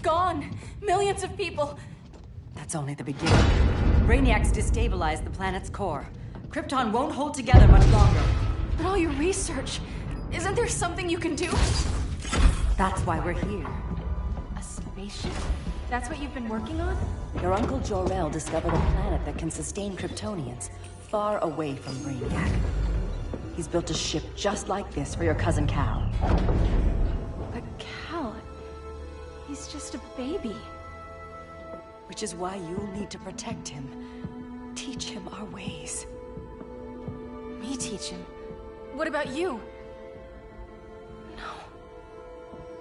gone. Millions of people. That's only the beginning. Brainiac's destabilized the planet's core. Krypton won't hold together much longer. But all your research, isn't there something you can do? That's why we're here. A spaceship? That's what you've been working on? Your Uncle Jor-El discovered a planet that can sustain Kryptonians, far away from Brainiac. He's built a ship just like this for your cousin Cal. But Cal... he's just a baby. Which is why you'll need to protect him. Teach him our ways. Me teach him? What about you?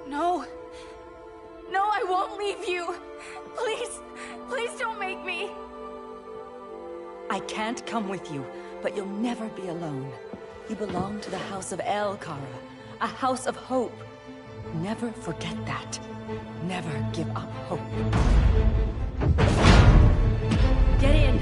No. No, I won't leave you. Please don't make me. I can't come with you, but you'll never be alone. You belong to the House of El Kara, a house of hope. Never forget that. Never give up hope. Get in.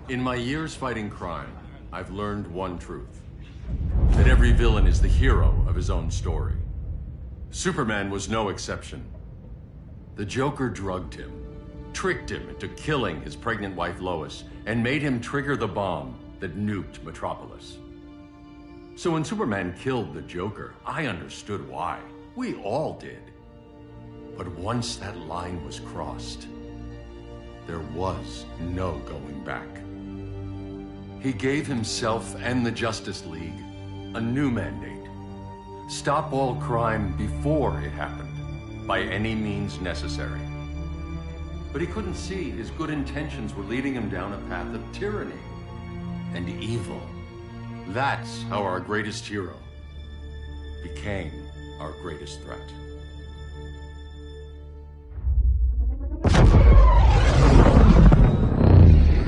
In my years fighting crime, I've learned one truth. That every villain is the hero of his own story. Superman was no exception. The Joker drugged him, tricked him into killing his pregnant wife Lois, and made him trigger the bomb that nuked Metropolis. So when Superman killed the Joker, I understood why. We all did. But once that line was crossed, there was no going back. He gave himself and the Justice League a new mandate. Stop all crime before it happened, by any means necessary. But he couldn't see his good intentions were leading him down a path of tyranny and evil. That's how our greatest hero became our greatest threat.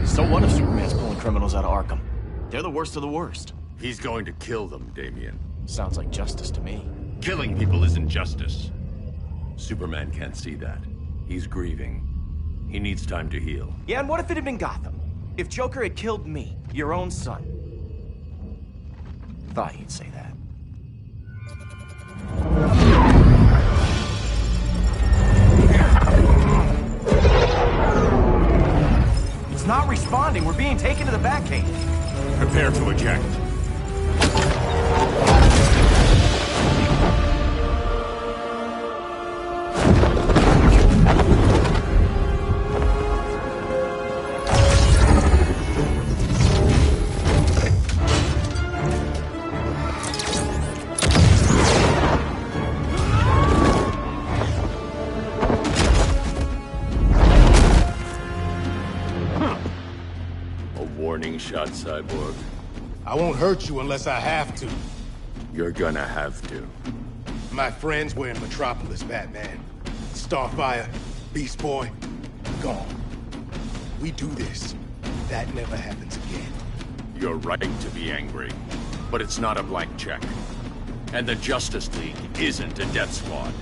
So what if Superman's pulling criminals out of Arkham? They're the worst of the worst. He's going to kill them, Damian. Sounds like justice to me. Killing people isn't justice. Superman can't see that. He's grieving. He needs time to heal. Yeah, and what if it had been Gotham? If Joker had killed me, your own son? Thought you'd say that. It's not responding. We're being taken to the Batcave. Prepare to eject. Warning shot, Cyborg. I won't hurt you unless I have to. You're gonna have to. My friends were in Metropolis, Batman. Starfire, Beast Boy, gone. We do this. That never happens again. You're right to be angry, but it's not a blank check. And the Justice League isn't a death squad.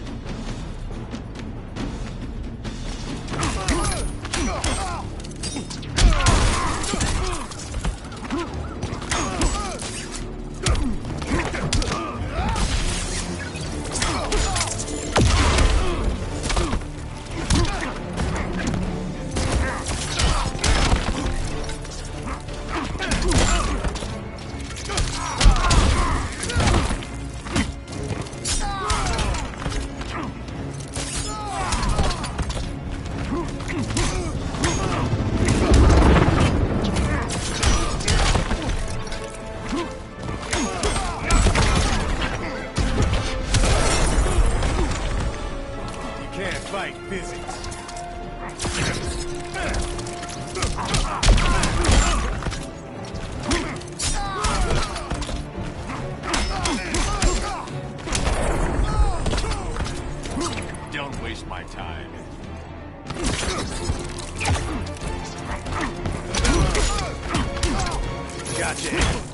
physics. Don't waste my time. Gotcha.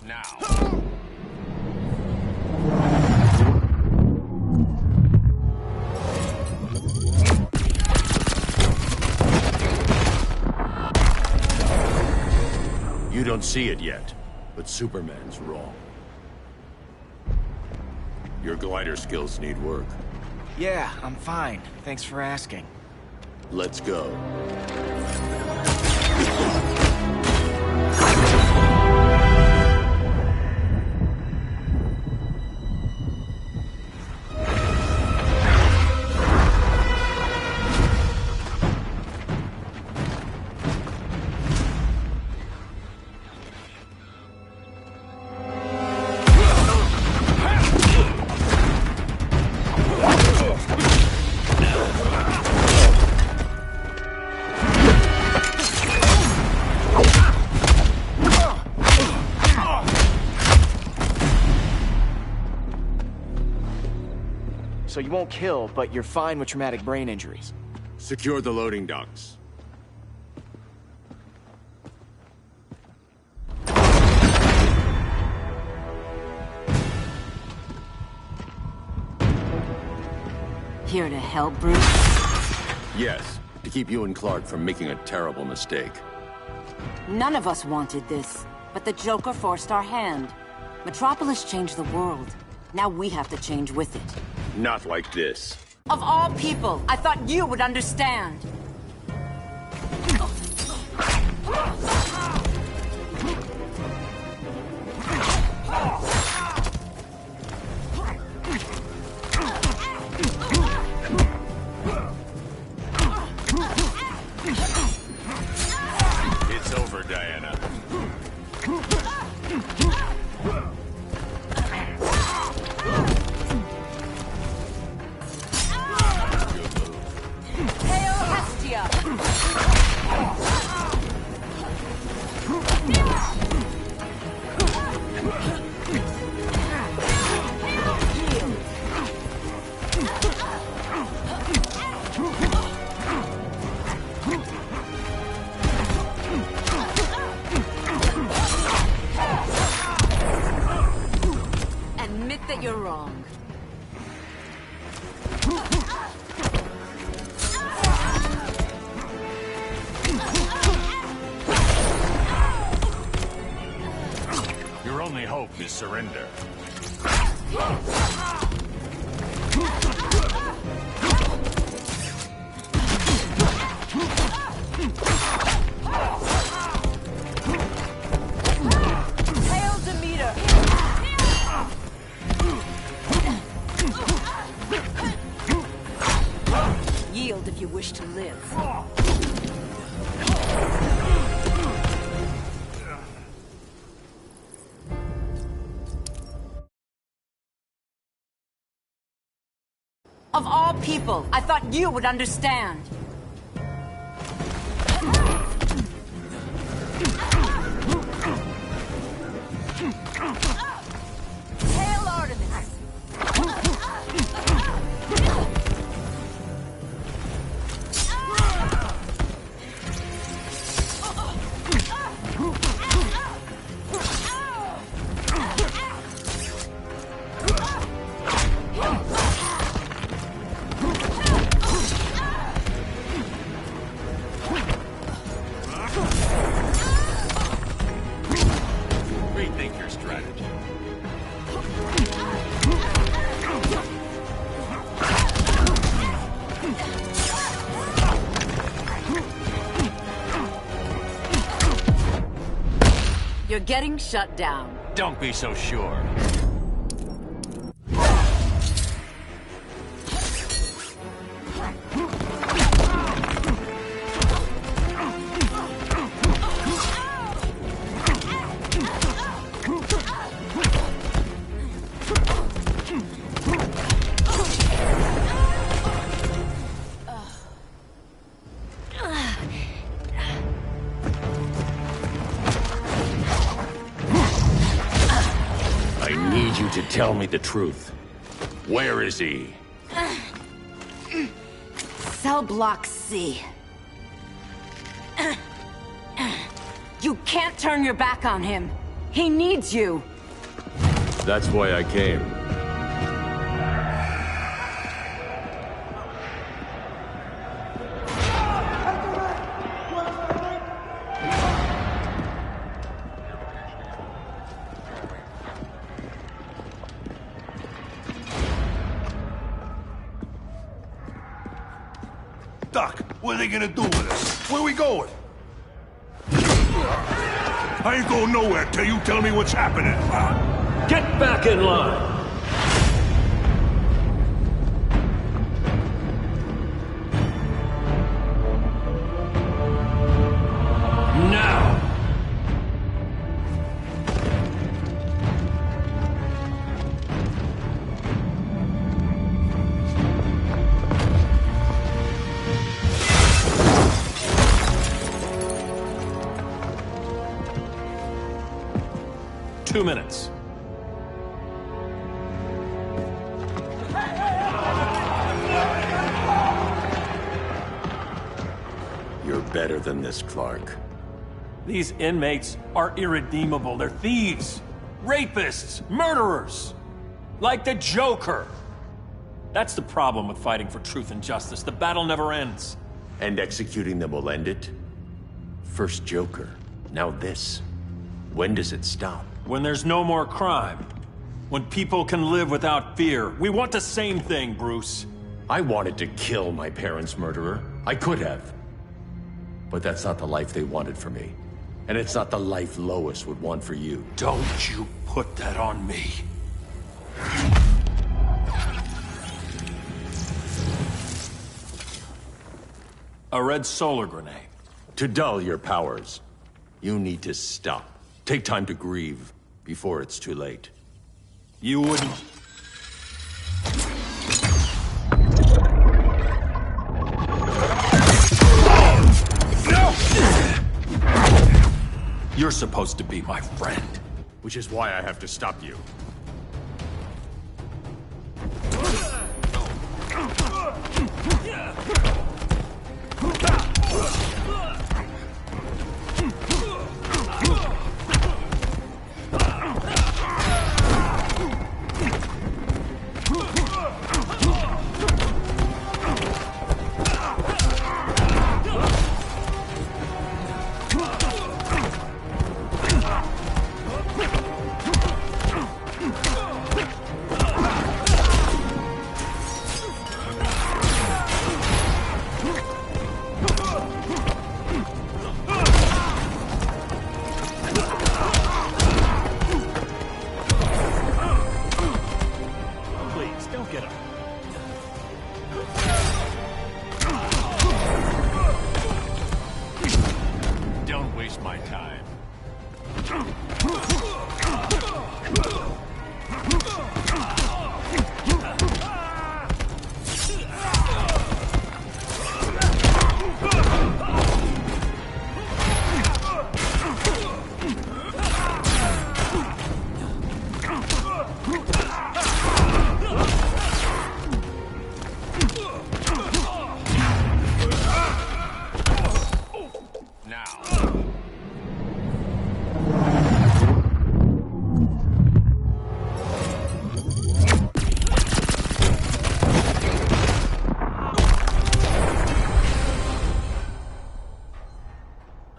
Now. You don't see it yet, but Superman's wrong. Your glider skills need work. Yeah, I'm fine. Thanks for asking. Let's go. So you won't kill, but you're fine with traumatic brain injuries. Secure the loading docks. Here to help, Bruce? Yes, to keep you and Clark from making a terrible mistake. None of us wanted this, but the Joker forced our hand. Metropolis changed the world. Now we have to change with it. Not like this. Of all people, I thought you would understand. It's over, Diana. Hail Hestia! Admit that you're wrong. Your only hope is surrender. Hail Demeter! Yield if you wish to live. Of all people, I thought you would understand. Hail Artemis! Rethink your strategy. You're getting shut down. Don't be so sure. I need you to tell me the truth. Where is he? Cell block C. You can't turn your back on him. He needs you. That's why I came. Doc, what are they gonna do with us? Where are we going? I ain't going nowhere till you tell me what's happening. Get back in line! Now! Two minutes. You're better than this, Clark. These inmates are irredeemable. They're thieves, rapists, murderers. Like the Joker. That's the problem with fighting for truth and justice. The battle never ends. And executing them will end it? First Joker, now this. When does it stop? When there's no more crime. When people can live without fear. We want the same thing, Bruce. I wanted to kill my parents' murderer. I could have. But that's not the life they wanted for me. And it's not the life Lois would want for you. Don't you put that on me. A red solar grenade. To dull your powers, you need to stop. Take time to grieve before it's too late. You wouldn't... You're supposed to be my friend. Which is why I have to stop you.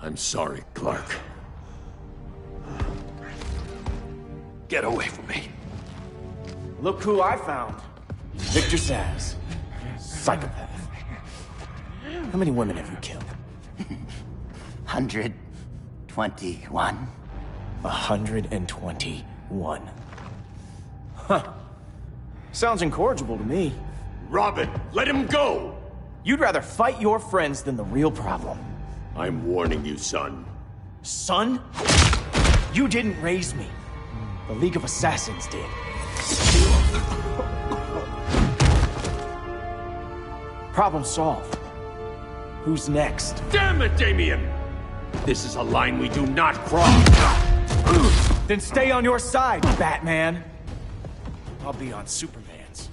I'm sorry, Clark. Get away from me. Look who I found. Victor Zsasz. Psychopath. How many women have you killed? 121. 121. Huh. Sounds incorrigible to me. Robin, let him go! You'd rather fight your friends than the real problem. I'm warning you, son. Son? You didn't raise me. The League of Assassins did. Problem solved. Who's next? Damn it, Damien! This is a line we do not cross! Then stay on your side, Batman. I'll be on Superman's.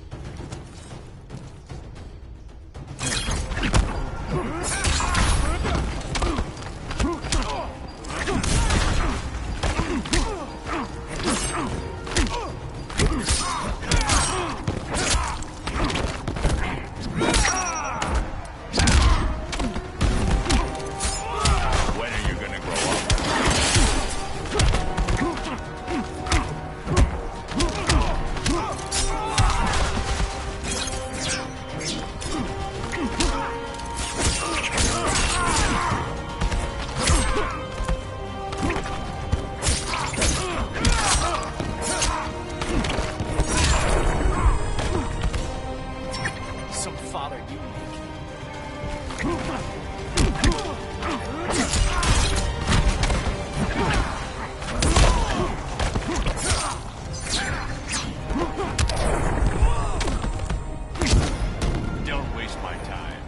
When are you gonna grow up? Some father you make. Don't waste my time.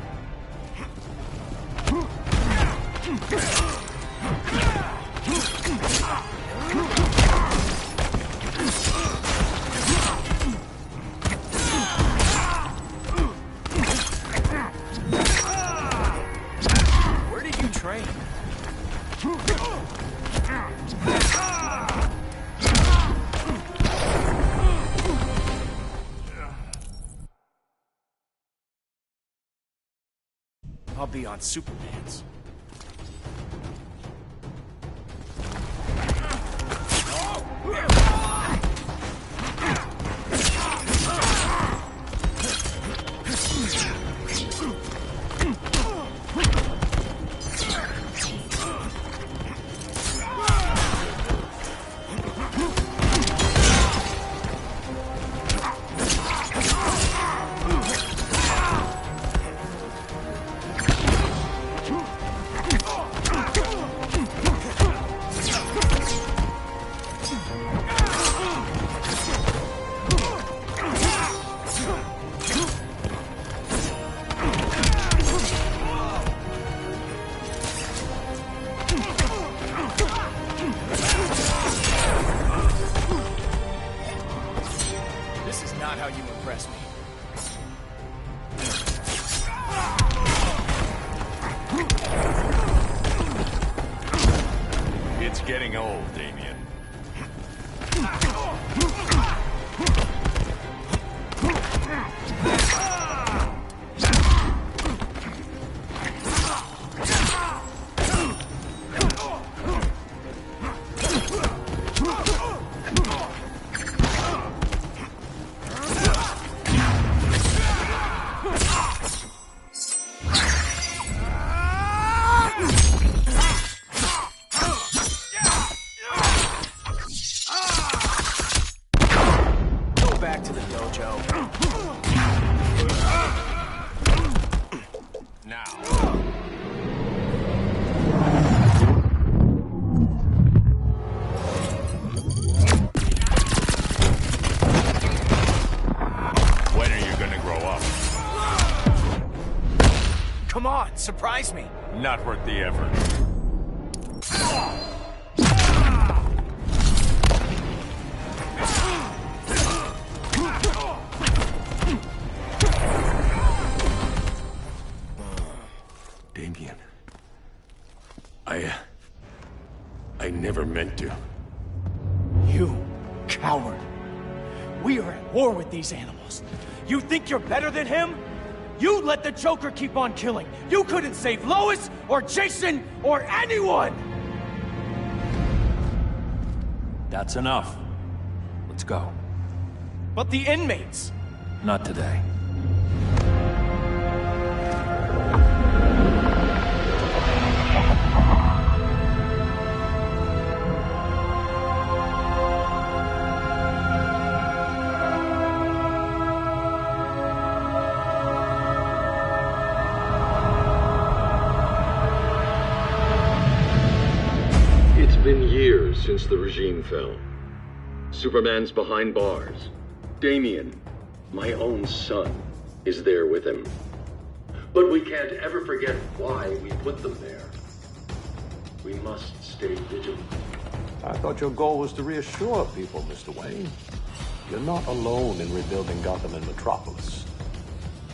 Where did you train? I'll be on Superman's. This is not how you impress me. It's getting old, Damien. Go back to the dojo. Now. When are you gonna grow up? Come on, surprise me. Not worth the effort. Damien. I never meant to. You coward. We are at war with these animals. You think you're better than him? You let the Joker keep on killing. You couldn't save Lois or Jason or anyone! That's enough. Let's go. But the inmates. Not today. fell. Superman's behind bars. Damian, my own son, is there with him. But we can't ever forget why we put them there. We must stay vigilant. I thought your goal was to reassure people, Mr. Wayne. You're not alone in rebuilding Gotham and Metropolis.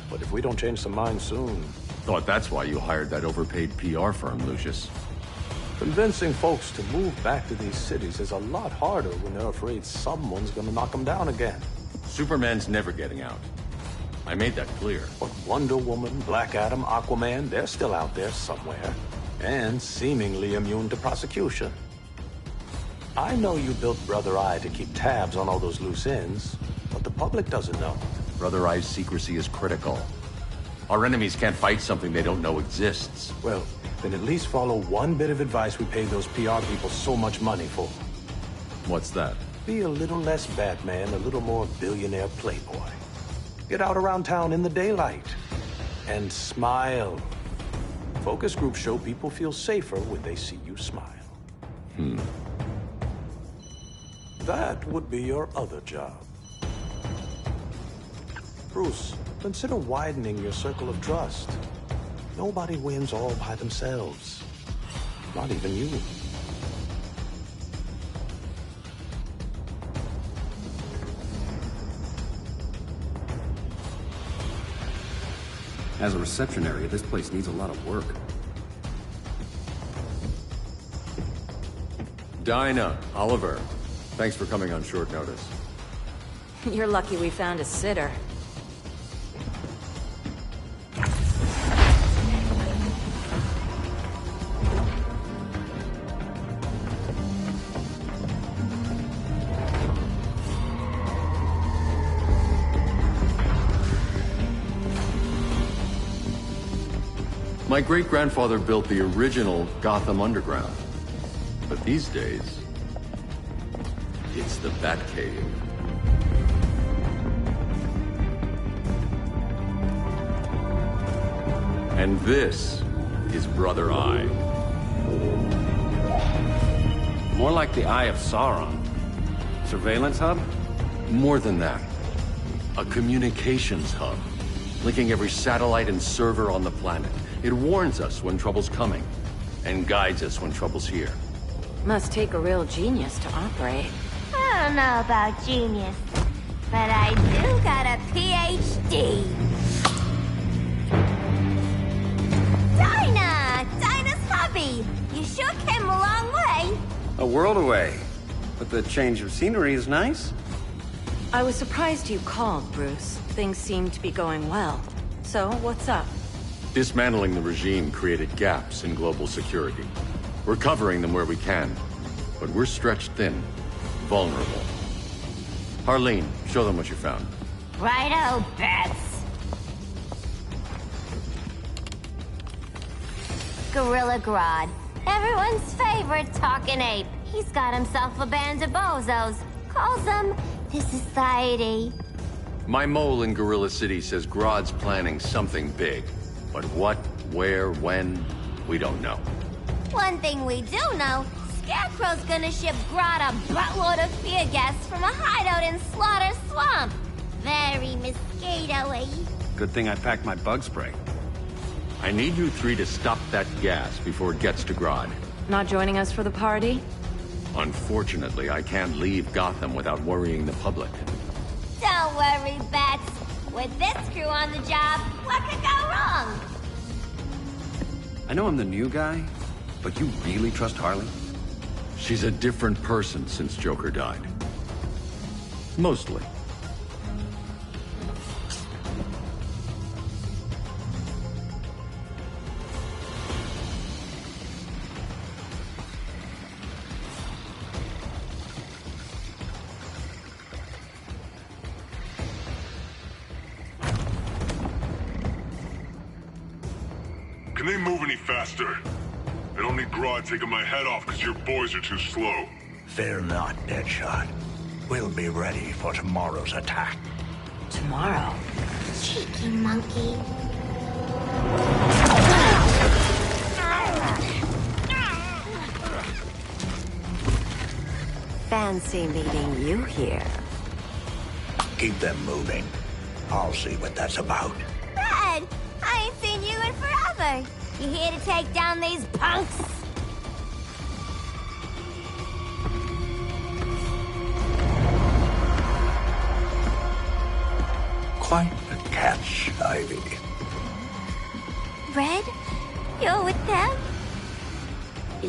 But if we don't change some minds soon... Thought that's why you hired that overpaid PR firm, Lucius. Convincing folks to move back to these cities is a lot harder when they're afraid someone's gonna knock them down again. Superman's never getting out. I made that clear. But Wonder Woman, Black Adam, Aquaman, they're still out there somewhere. And seemingly immune to prosecution. I know you built Brother Eye to keep tabs on all those loose ends, but the public doesn't know. Brother Eye's secrecy is critical. Our enemies can't fight something they don't know exists. Well, then at least follow one bit of advice we pay those PR people so much money for. What's that? Be a little less Batman, a little more billionaire playboy. Get out around town in the daylight. And smile. Focus groups show people feel safer when they see you smile. That would be your other job. Bruce, consider widening your circle of trust. Nobody wins all by themselves. Not even you. As a reception area, this place needs a lot of work. Dinah, Oliver, thanks for coming on short notice. You're lucky we found a sitter. My great-grandfather built the original Gotham Underground. But these days, it's the Batcave. And this is Brother Eye. More like the Eye of Sauron. Surveillance hub? More than that. A communications hub, linking every satellite and server on the planet. It warns us when trouble's coming, and guides us when trouble's here. Must take a real genius to operate. I don't know about genius, but I do got a PhD. Dinah's hubby! You sure came a long way. A world away. But the change of scenery is nice. I was surprised you called, Bruce. Things seem to be going well. So, what's up? Dismantling the regime created gaps in global security. We're covering them where we can, but we're stretched thin, vulnerable. Harleen, show them what you found. Righto, Bats. Gorilla Grodd. Everyone's favorite talking ape. He's got himself a band of bozos. Calls them the Society. My mole in Gorilla City says Grodd's planning something big. But what, where, when, we don't know. One thing we do know, Scarecrow's gonna ship Grodd a buttload of fear gas from a hideout in Slaughter Swamp. Very mosquito-y. Good thing I packed my bug spray. I need you three to stop that gas before it gets to Grodd. Not joining us for the party? Unfortunately, I can't leave Gotham without worrying the public. Don't worry, Bats. With this crew on the job, what could go wrong? I know I'm the new guy, but you really trust Harley? She's a different person since Joker died. Mostly. Can they move any faster? I don't need Grodd taking my head off because your boys are too slow. Fear not, Deadshot. We'll be ready for tomorrow's attack. Tomorrow? Cheeky monkey. fancy meeting you here. Keep them moving. I'll see what that's about. Red, I ain't seen you in forever. You here to take down these punks? Quite a catch, Ivy. Red, you're with them?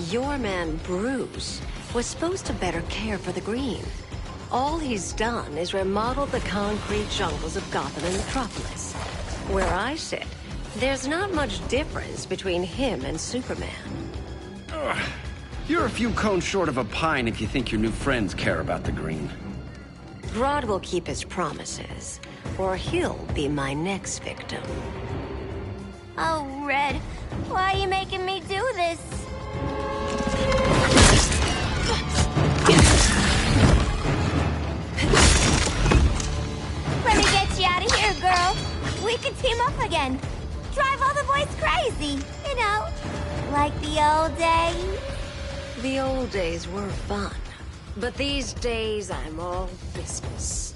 Your man, Bruce, was supposed to better care for the Green. All he's done is remodel the concrete jungles of Gotham and Metropolis. Where I sit, there's not much difference between him and Superman. You're a few cones short of a pine if you think your new friends care about the Green. Grodd will keep his promises, or he'll be my next victim. Oh, Red, why are you making me do this? Let me get you out of here, girl. We can team up again. Drive all the boys crazy, you know, like the old days. The old days were fun, but these days I'm all business.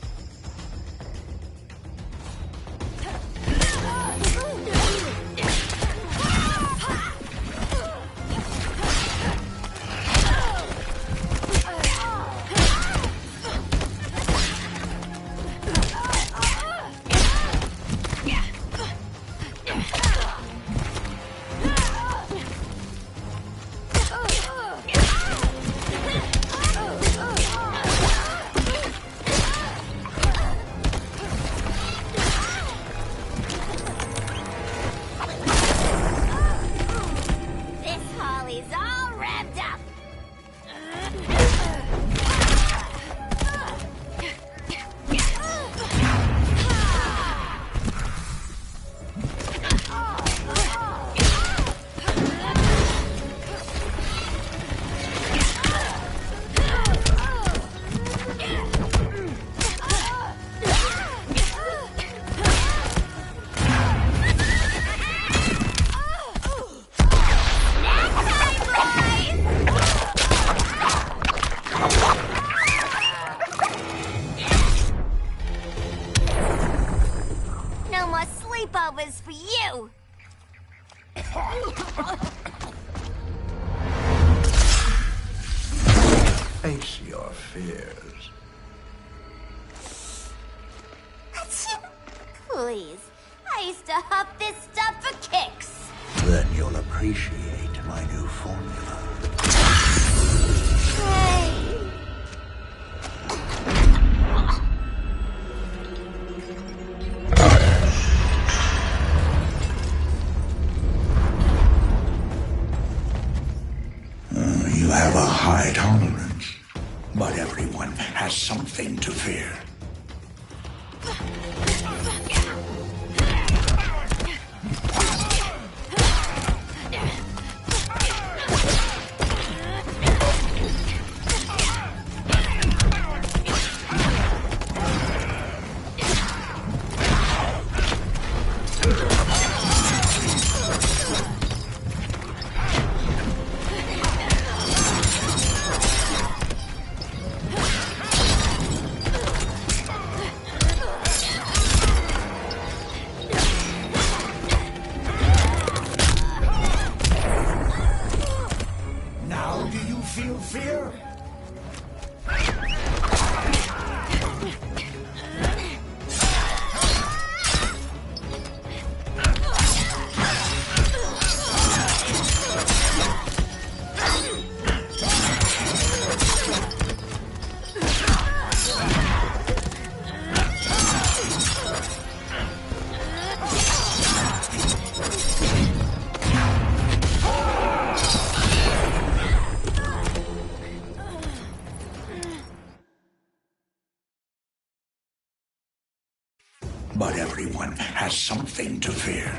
sleepovers for you! Face your fears. Please, I used to huff this stuff for kicks. Then you'll appreciate my new formula. Hey. You have a high tolerance, but everyone has something to fear. Now do you feel fear? But everyone has something to fear.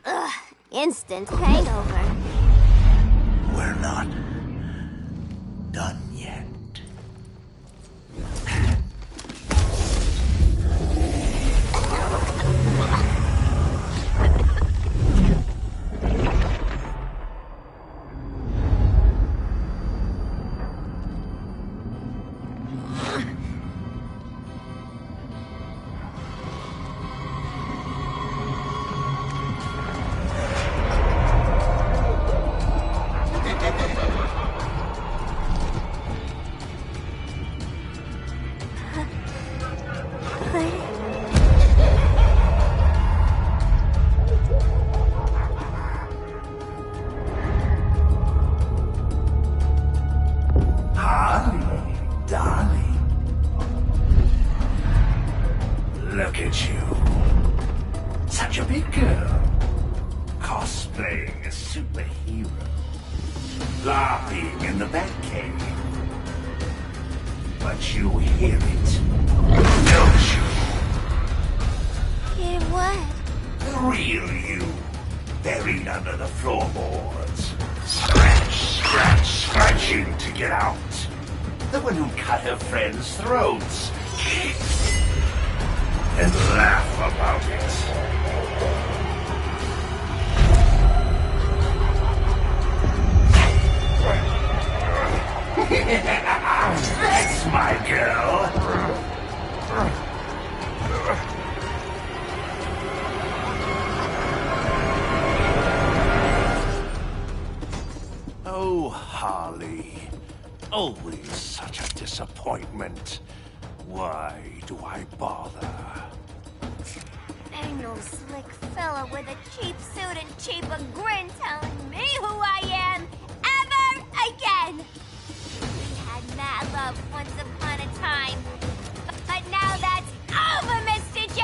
Ugh, instant hangover. We're not done yet. Look at you. Such a big girl. Cosplaying a superhero. LARPing in the Batcave. But you hear it, don't you? Hear what? The real you. Buried under the floorboards. Scratching to get out. The one who cut her friends' throats. And laugh about it. That's my girl. Oh, Harley. Always such a disappointment. Why do I bother? Ain't no slick fella with a cheap suit and cheaper grin telling me who I am ever again. We had mad love once upon a time, but now that's over, Mr. J.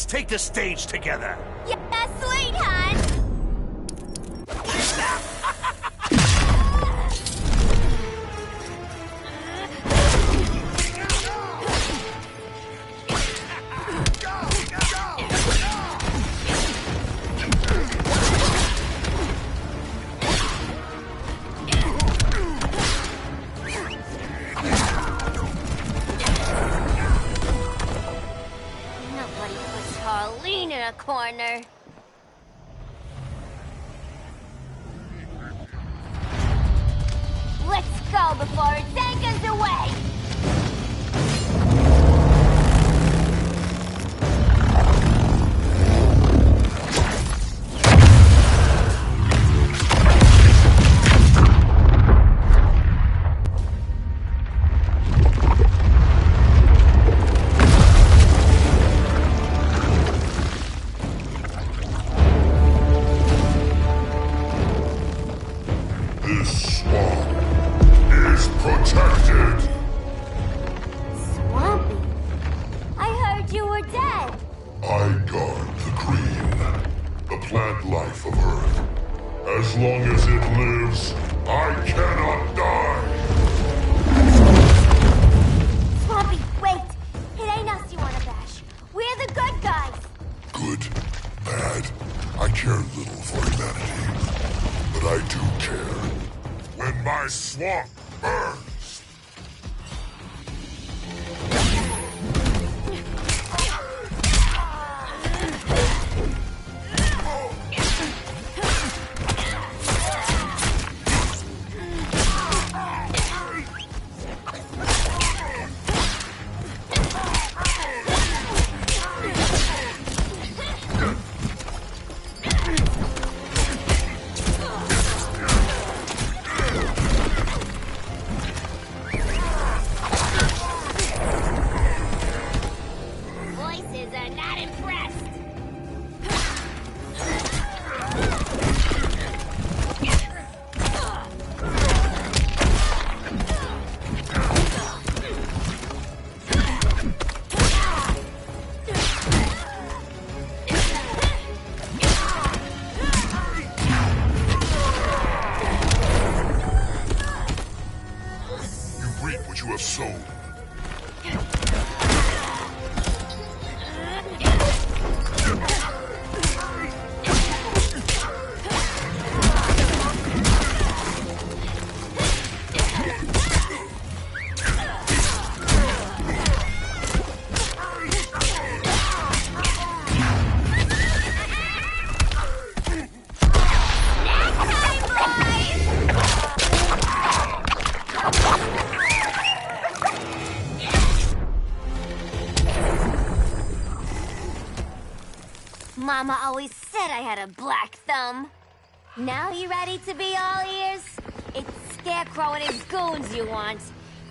Take the stage together. Yeah, sweetheart. Harleen in a corner. Let's go before it takes us away! This swamp is protected. Swampy? I heard you were dead. I guard the green, the plant life of Earth. As long as it lives, I cannot die. Swampy, wait! It ain't us you wanna bash. We're the good guys. Good, bad, I care little for humanity. But I do care. When my swamp burns! impressed. You reap what you have sown. Mama always said I had a black thumb. Now you ready to be all ears? It's Scarecrow and his goons you want.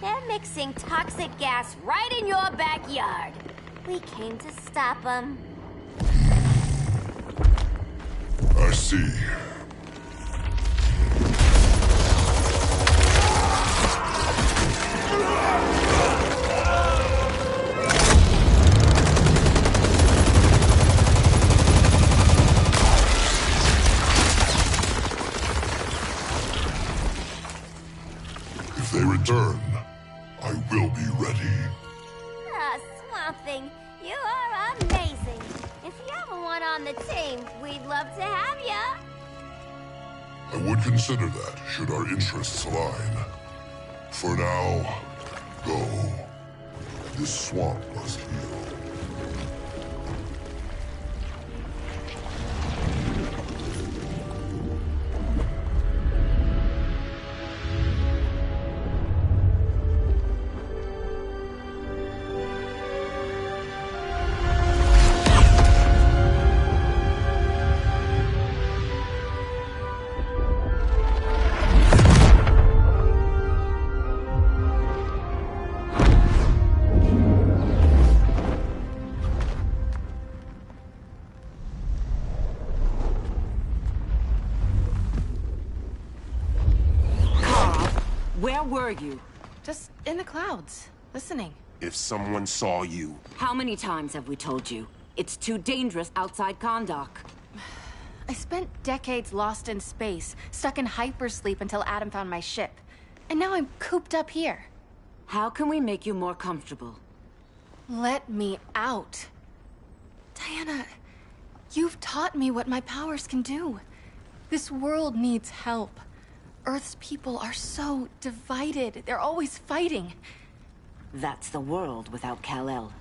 They're mixing toxic gas right in your backyard. We came to stop them. I see. If they return, I will be ready. Ah, Swamp Thing, you are amazing. If you ever want on the team, we'd love to have ya. I would consider that, should our interests align. For now, go. This swamp must heal. Where were you? Just in the clouds, listening. If someone saw you... How many times have we told you? It's too dangerous outside Kahndaq. I spent decades lost in space, stuck in hypersleep until Adam found my ship. And now I'm cooped up here. How can we make you more comfortable? Let me out. Diana, you've taught me what my powers can do. This world needs help. Earth's people are so divided. They're always fighting. That's the world without Kal-El.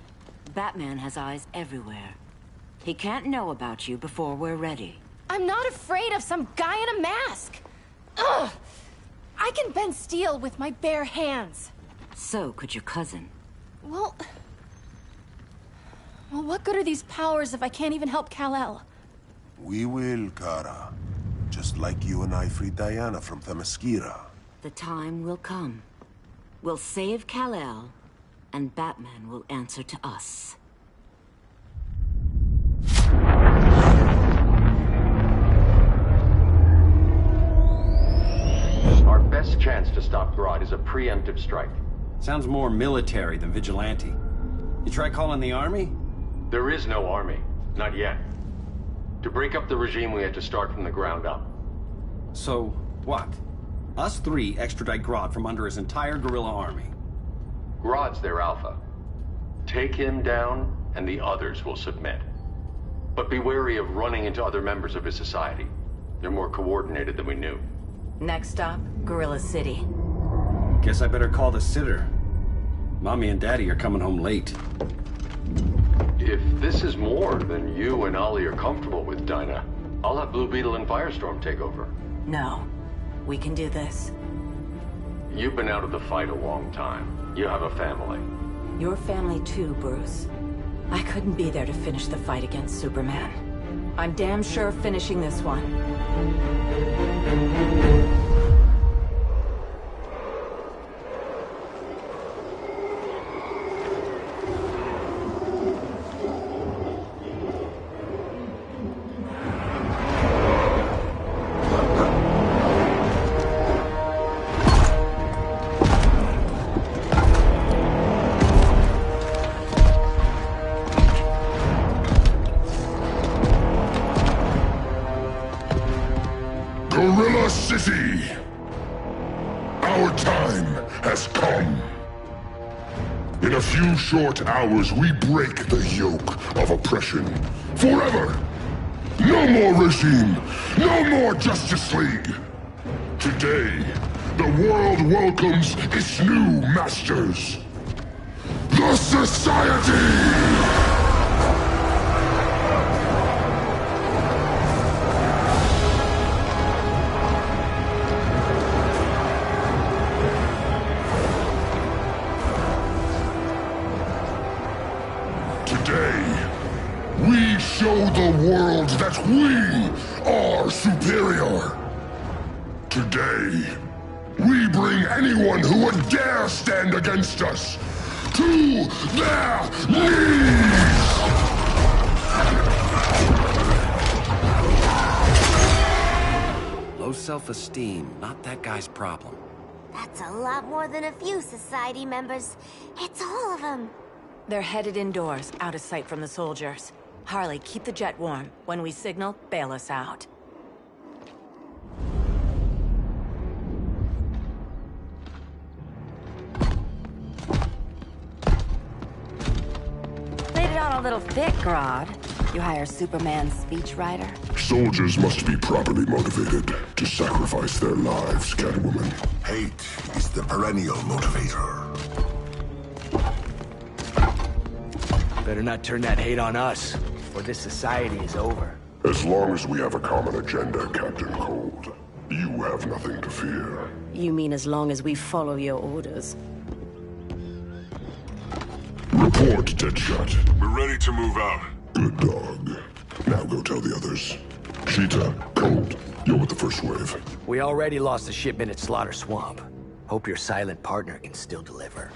Batman has eyes everywhere. He can't know about you before we're ready. I'm not afraid of some guy in a mask. Ugh! I can bend steel with my bare hands. So could your cousin. Well, what good are these powers if I can't even help Kal-El? We will, Kara. Just like you and I freed Diana from Themyscira. The time will come. We'll save Kal-El, and Batman will answer to us. Our best chance to stop Grodd is a preemptive strike. Sounds more military than vigilante. You try calling the army? There is no army. Not yet. To break up the regime, we had to start from the ground up. So, what? Us three extradite Grodd from under his entire guerrilla army. Grodd's their alpha. Take him down, and the others will submit. But be wary of running into other members of his society. They're more coordinated than we knew. Next stop, Gorilla City. Guess I better call the sitter. Mommy and Daddy are coming home late. If this is more than you and Ollie are comfortable with, Dinah, I'll have Blue Beetle and Firestorm take over. No. We can do this. You've been out of the fight a long time. You have a family. Your family too, Bruce. I couldn't be there to finish the fight against Superman. I'm damn sure finishing this one. city! Our time has come. In a few short hours, we break the yoke of oppression. Forever! No more regime! No more Justice League! Today, the world welcomes its new masters. The Society! We show the world that we are superior. Today, we bring anyone who would dare stand against us to their knees! Low self-esteem, not that guy's problem. That's a lot more than a few Society members. It's all of them. They're headed indoors, out of sight from the soldiers. Harley, keep the jet warm. When we signal, bail us out. Laid it on a little thick, Grodd. You hire Superman's speechwriter? Soldiers must be properly motivated to sacrifice their lives, Catwoman. Hate is the perennial motivator. Better not turn that hate on us, or this society is over. As long as we have a common agenda, Captain Cold, you have nothing to fear. You mean as long as we follow your orders? Report, Deadshot. We're ready to move out. Good dog. Now go tell the others. Cheetah, Cold, you're with the first wave. We already lost a shipment at Slaughter Swamp. Hope your silent partner can still deliver.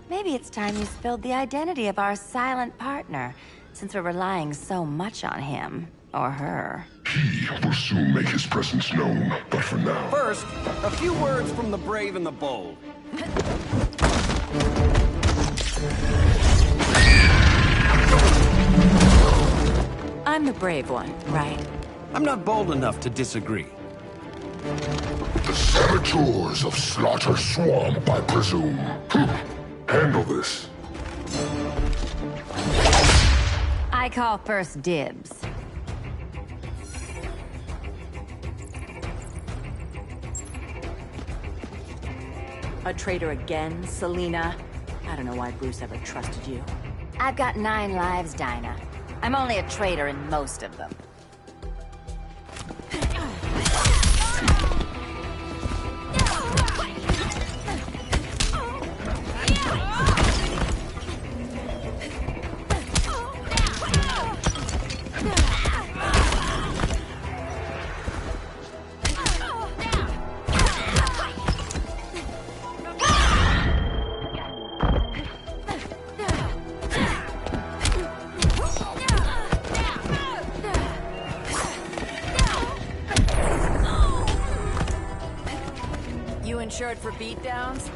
Maybe it's time you spilled the identity of our silent partner, since we're relying so much on him. Or her. He will soon make his presence known, but for now... First, a few words from the brave and the bold. I'm the brave one, right? I'm not bold enough to disagree. The saboteurs of Slaughter Swamp, I presume. Handle this. I call first dibs. A traitor again, Selina? I don't know why Bruce ever trusted you. I've got 9 lives, Dinah. I'm only a traitor in most of them. Insured for beatdowns?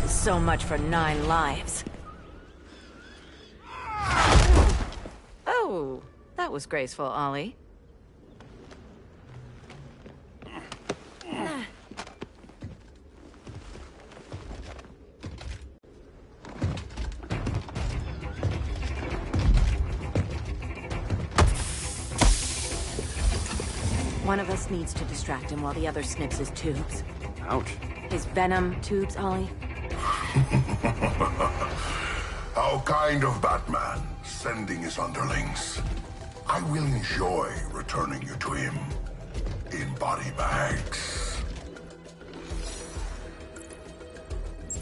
So much for 9 lives. Oh, that was graceful, Ollie. One of us needs to distract him while the other snips his tubes. Ouch. His venom tubes, Ollie. How kind of Batman, sending his underlings. I will enjoy returning you to him in body bags.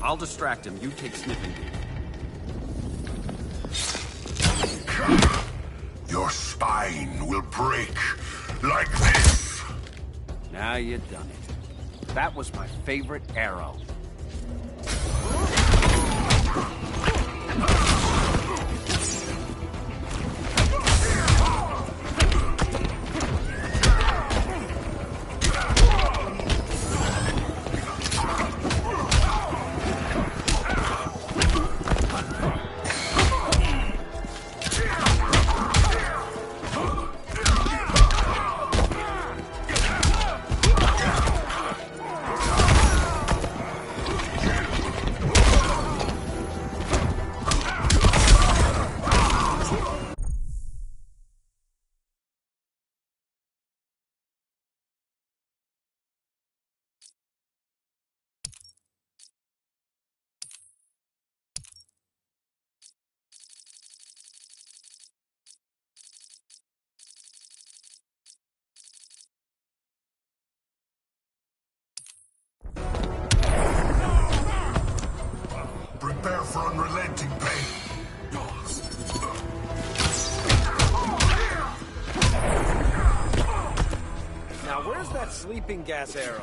I'll distract him. You take sniffing duty. Your spine will break like this. Now you done it. That was my favorite arrow. Prepare for unrelenting pain. Now where's that sleeping gas arrow?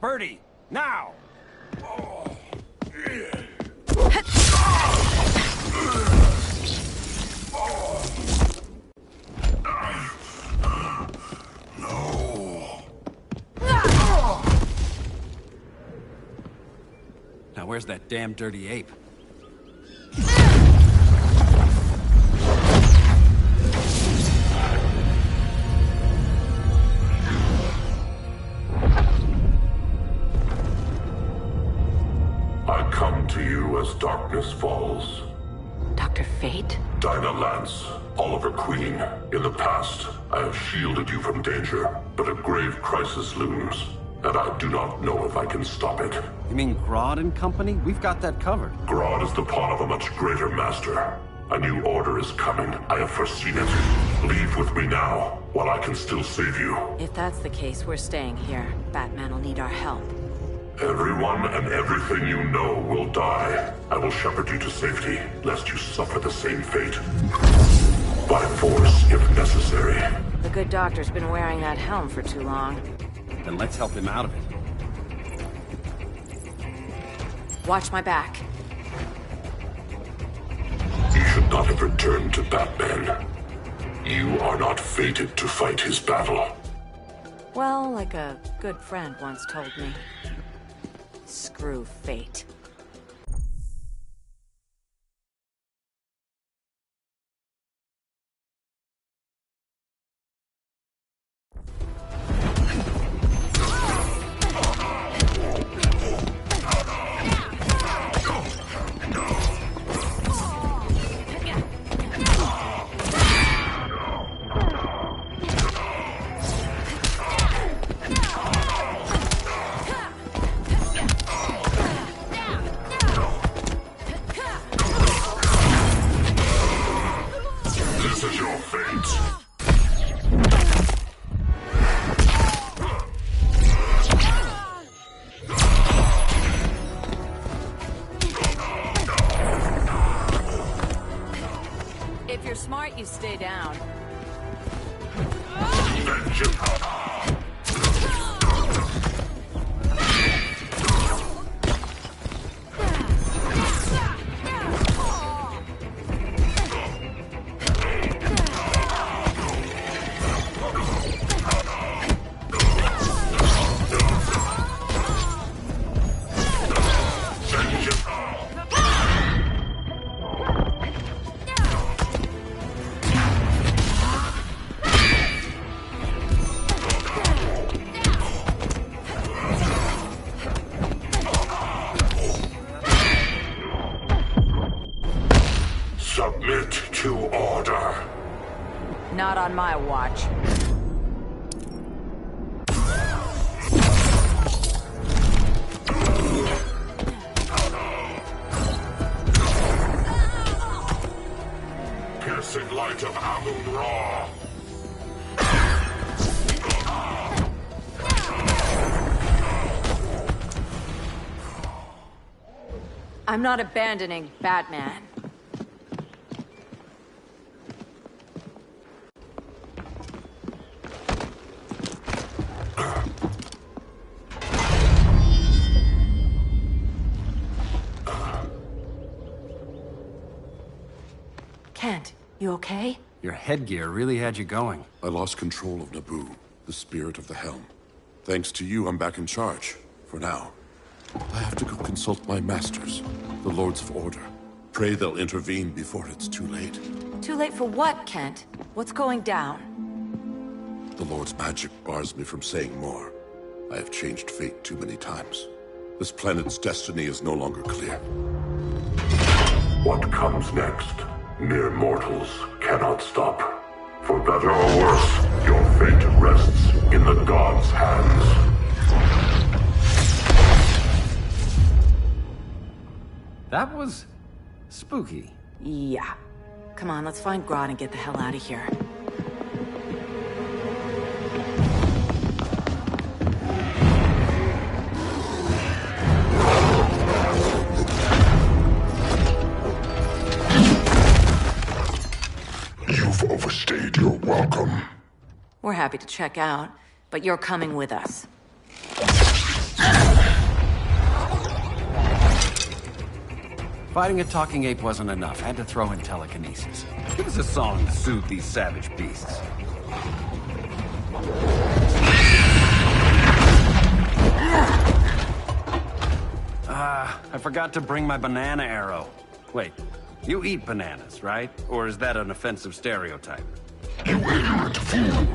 Birdie, now! Now where's that damn dirty ape? I come to you as darkness falls. Dr. Fate? Dinah Lance, Oliver Queen. In the past, I have shielded you from danger, but a grave crisis looms, and I do not know if I can stop it. You mean Grodd and company? We've got that covered. Grodd is the pawn of a much greater master. A new order is coming. I have foreseen it. Leave with me now, while I can still save you. If that's the case, we're staying here. Batman will need our help. Everyone and everything you know will die. I will shepherd you to safety, lest you suffer the same fate. By force, if necessary. The good doctor's been wearing that helm for too long. Then let's help him out of it. Watch my back. You should not have returned to Batman. You are not fated to fight his battle. Well, like a good friend once told me. Screw fate. If you're smart, you stay down. Submit to order. Not on my watch. Piercing light of Amun-Ra. I'm not abandoning Batman. Kent, you okay? Your headgear really had you going. I lost control of Naboo, the spirit of the helm. Thanks to you, I'm back in charge. For now. I have to go consult my masters, the Lords of Order. Pray they'll intervene before it's too late. Too late for what, Kent? What's going down? The Lord's magic bars me from saying more. I have changed fate too many times. This planet's destiny is no longer clear. What comes next, mere mortals cannot stop. For better or worse, your fate rests in the gods' hands. That was spooky. Yeah. Come on, let's find Grodd and get the hell out of here. You've overstayed your welcome. We're happy to check out, but you're coming with us. Fighting a talking ape wasn't enough. Had to throw in telekinesis. Give us a song to soothe these savage beasts. I forgot to bring my banana arrow. Wait, you eat bananas, right? Or is that an offensive stereotype? You ignorant fool!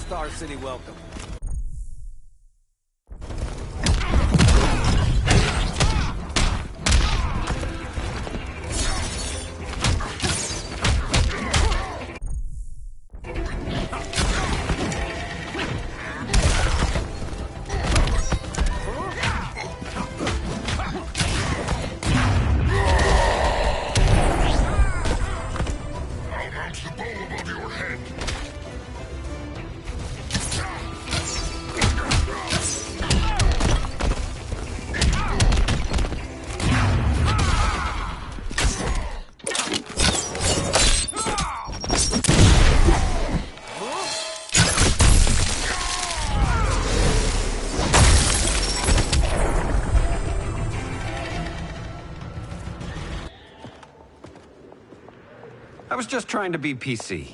Star City welcome. I was just trying to be PC.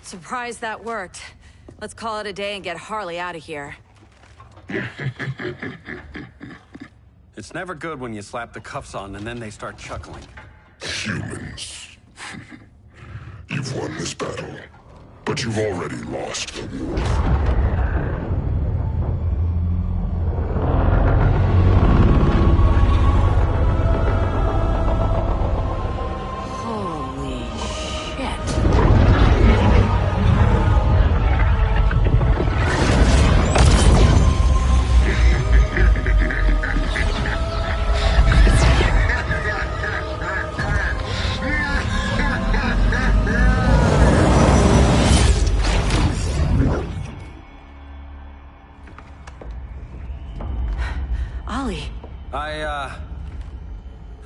Surprised that worked. Let's call it a day and get Harley out of here. It's never good when you slap the cuffs on and then they start chuckling. Humans. You've won this battle, but you've already lost the war.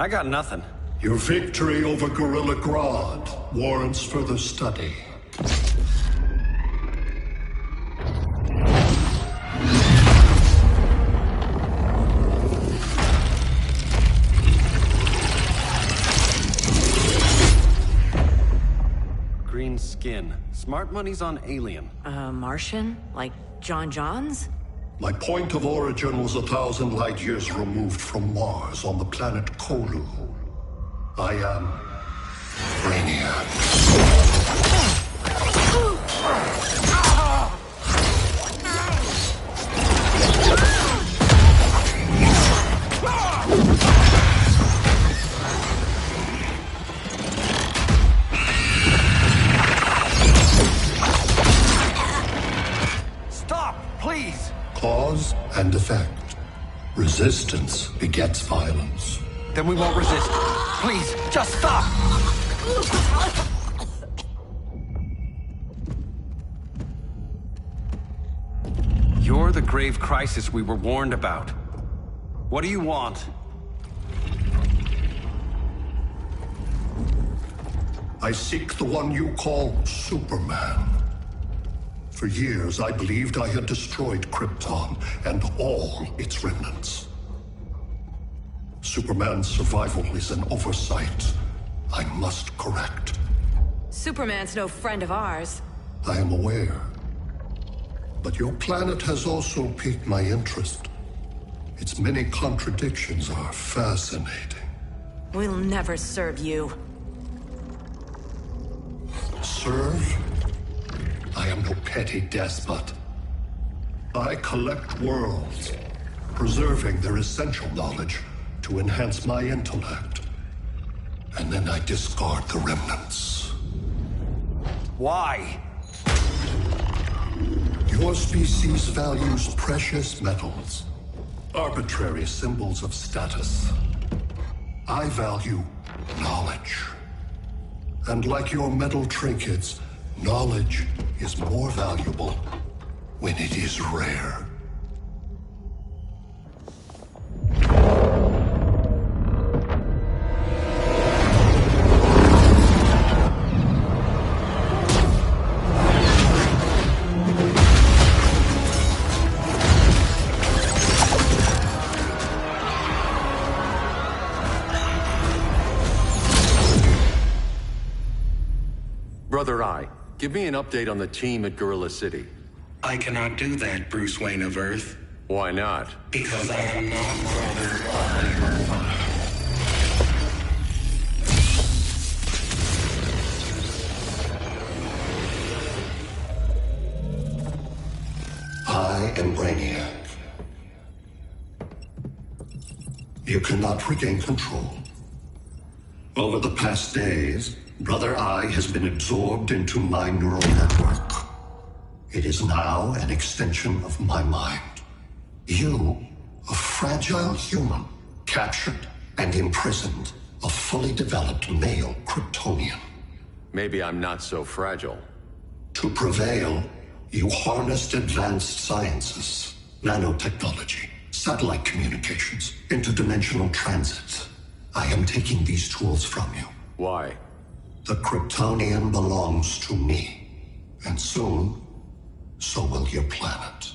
I got nothing. Your victory over Gorilla Grodd warrants further study. Green skin. Smart money's on alien. Martian? Like John Johns? My point of origin was 1,000 light years removed from Mars on the planet Kolu. I am Brainiac. Stop, please! Cause and effect. Resistance begets violence. Then we won't resist. Please, just stop! You're the grave crisis we were warned about. What do you want? I seek the one you call Superman. For years, I believed I had destroyed Krypton and all its remnants. Superman's survival is an oversight I must correct. Superman's no friend of ours. I am aware. But your planet has also piqued my interest. Its many contradictions are fascinating. We'll never serve you. Serve? I am no petty despot. I collect worlds, preserving their essential knowledge to enhance my intellect. And then I discard the remnants. Why? Your species values precious metals, arbitrary symbols of status. I value knowledge. And like your metal trinkets, knowledge is more valuable when it is rare. Brother Eye, give me an update on the team at Gorilla City. I cannot do that, Bruce Wayne of Earth. Why not? Because I am not Brother Eye. I am Brainiac. You cannot regain control. Over the past days, Brother Eye has been absorbed into my neural network. It is now an extension of my mind. You, a fragile human, captured and imprisoned a fully developed male Kryptonian. Maybe I'm not so fragile. To prevail, you harnessed advanced sciences, nanotechnology, satellite communications, interdimensional transit. I am taking these tools from you. Why? The Kryptonian belongs to me. And soon, so will your planet.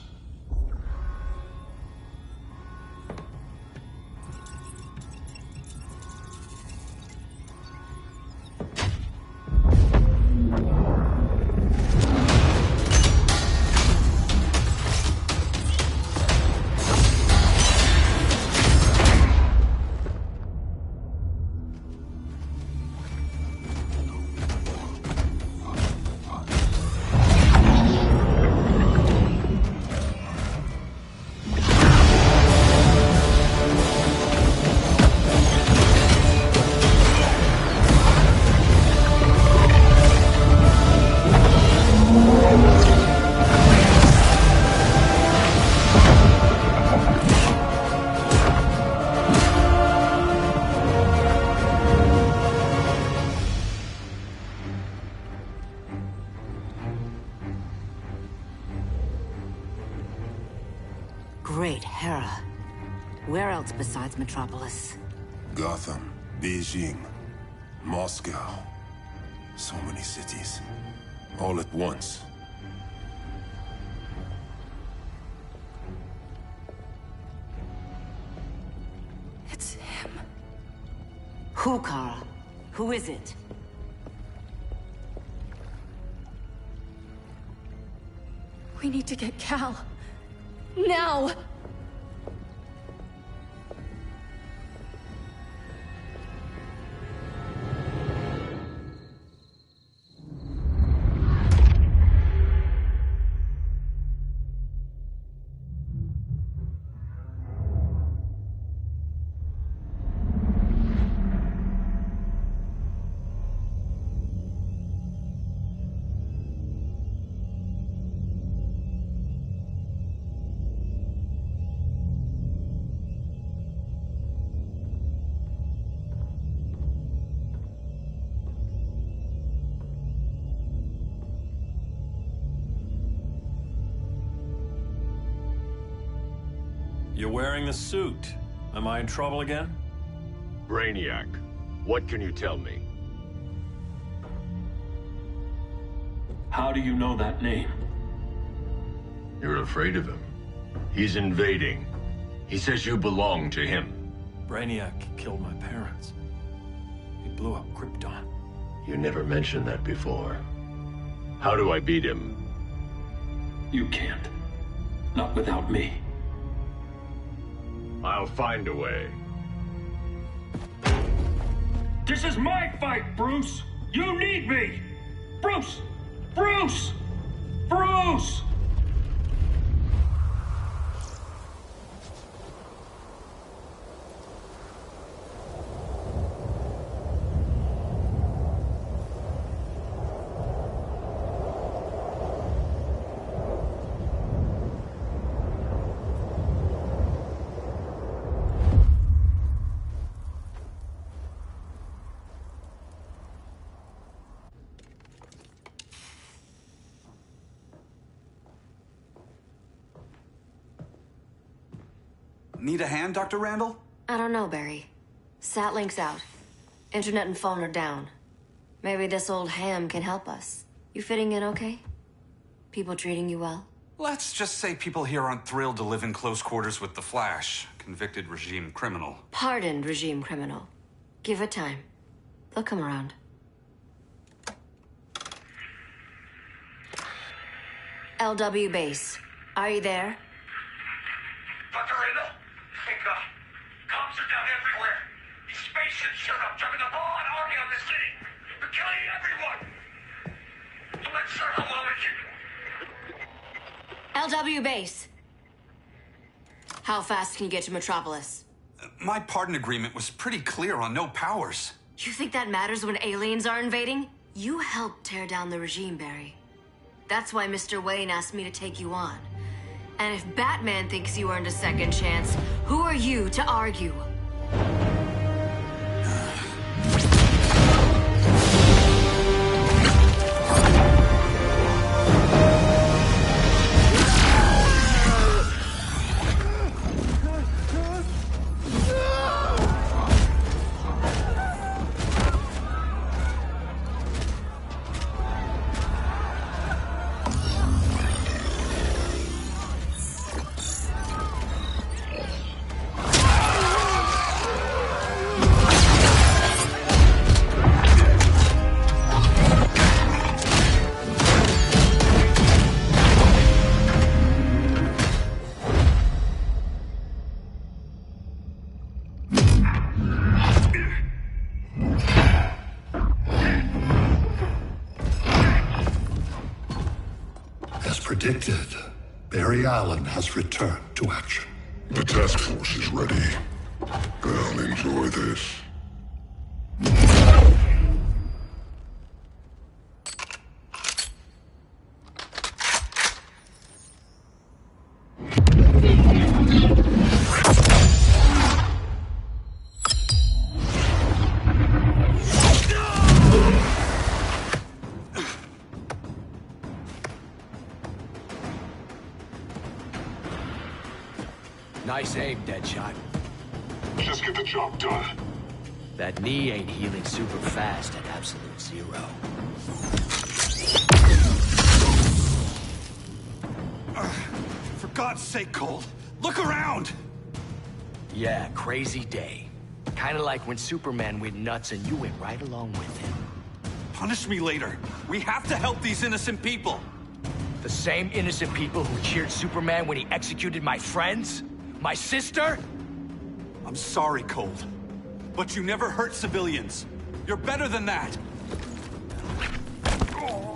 Great Hera. Where else besides Metropolis? Gotham. Beijing, Moscow. So many cities, all at once. It's him. Who, Kara? Who is it? We need to get Cal. Now! You're wearing the suit. Am I in trouble again? Brainiac, what can you tell me? How do you know that name? You're afraid of him. He's invading. He says you belong to him. Brainiac killed my parents. He blew up Krypton. You never mentioned that before. How do I beat him? You can't. Not without me. I'll find a way. This is my fight, Bruce! You need me! Bruce! Bruce! Bruce! Need a hand, Dr. Randall? I don't know, Barry. Satlink's out. Internet and phone are down. Maybe this old ham can help us. You fitting in okay? People treating you well? Let's just say people here aren't thrilled to live in close quarters with the Flash, convicted regime criminal. Pardoned regime criminal. Give it time. They'll come around. LW base. Are you there? Dr. Randall? Cops are down everywhere. These spaceships showed up, driving a broad army on the city. They're killing everyone. I'm not sure how long it can... LW base. How fast can you get to Metropolis? My pardon agreement was pretty clear on no powers. You think that matters when aliens are invading? You helped tear down the regime, Barry. That's why Mr. Wayne asked me to take you on. And if Batman thinks you earned a second chance, who are you to argue? Predicted, Barry Allen has returned to action. The task force is ready. I'll enjoy this. Nice aim, Deadshot. Just get the job done. That knee ain't healing super fast at absolute zero. For God's sake, Cole, look around! Yeah, crazy day. Kinda like when Superman went nuts and you went right along with him. Punish me later. We have to help these innocent people. The same innocent people who cheered Superman when he executed my friends? My sister? I'm sorry, Cold. But you never hurt civilians. You're better than that.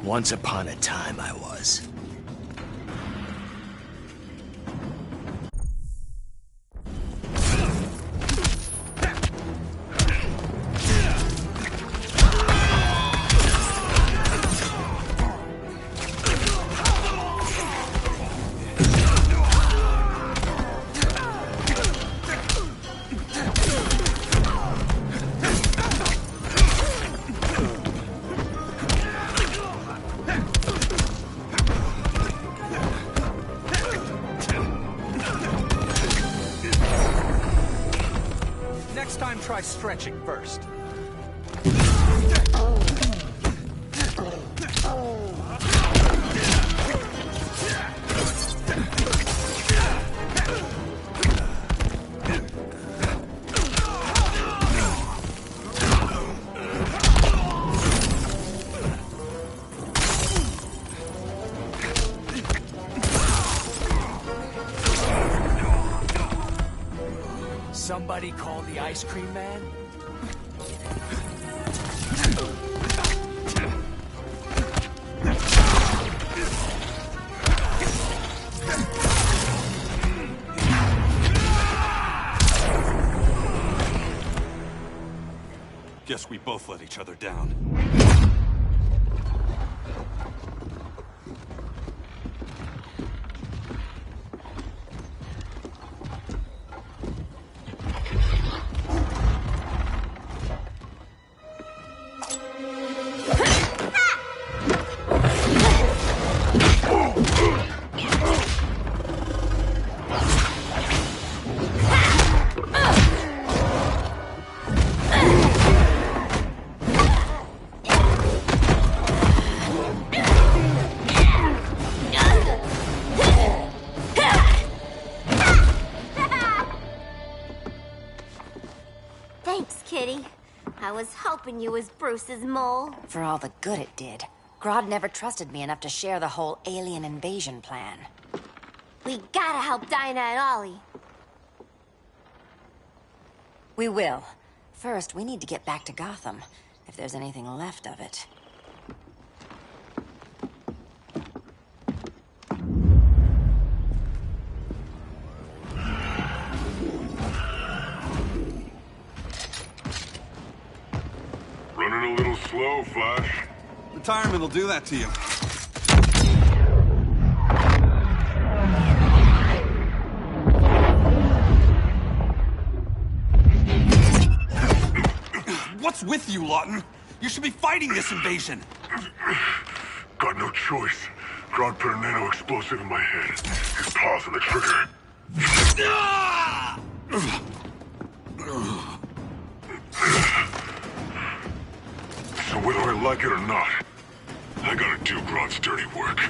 Once upon a time, I was. Next time, try stretching first. Somebody call the ice cream man? Guess we both let each other down. Thanks, Kitty. I was hoping you was Bruce's mole. For all the good it did. Grodd never trusted me enough to share the whole alien invasion plan. We gotta help Dinah and Ollie. We will. First, we need to get back to Gotham, if there's anything left of it. Running a little slow, Flash. Retirement will do that to you. What's with you, Lawton? You should be fighting this invasion. Got no choice. Grodd put a nano explosive in my head. His paws on the trigger. So whether I like it or not, I gotta do Grodd's dirty work.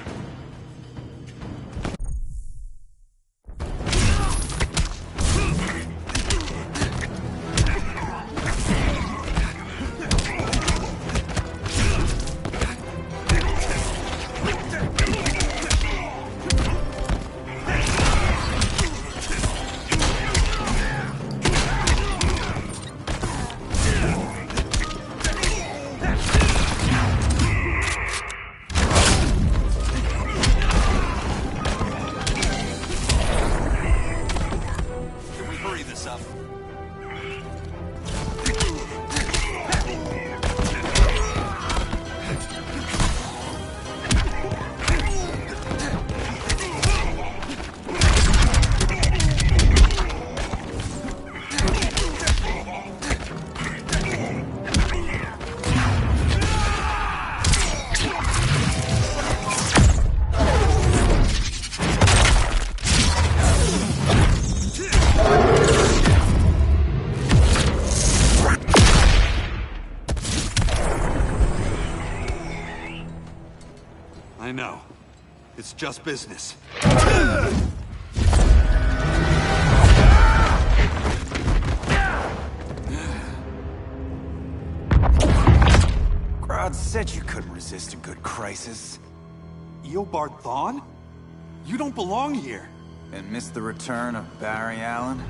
I know. It's just business. Grodd said you couldn't resist a good crisis. Eobard Thawne? You don't belong here. And miss the return of Barry Allen?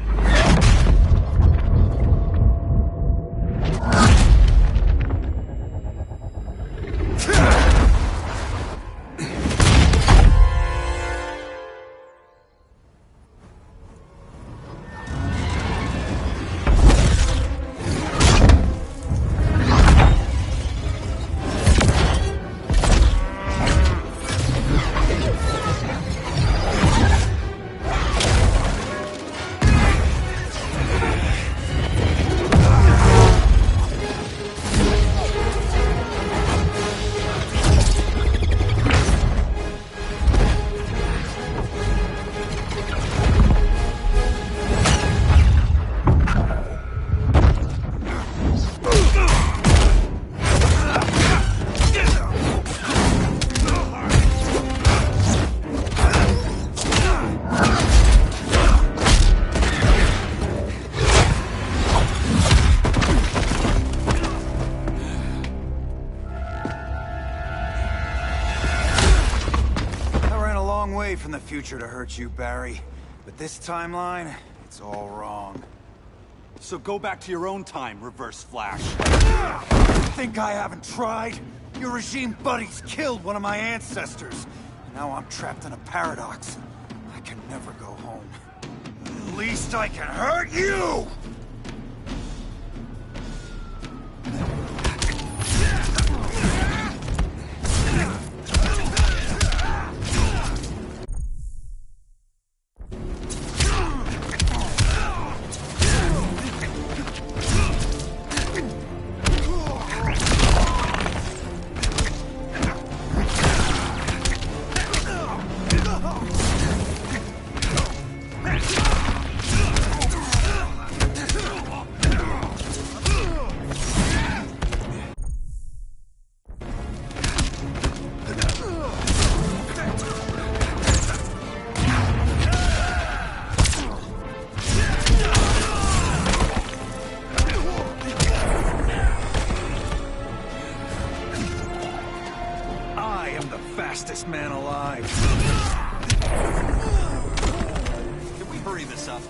From the future to hurt you, Barry. But this timeline, it's all wrong. So go back to your own time, Reverse Flash. Think I haven't tried? Your regime buddies killed one of my ancestors. Now I'm trapped in a paradox. I can never go home. At least I can hurt you! Fastest man alive. Can we hurry this up?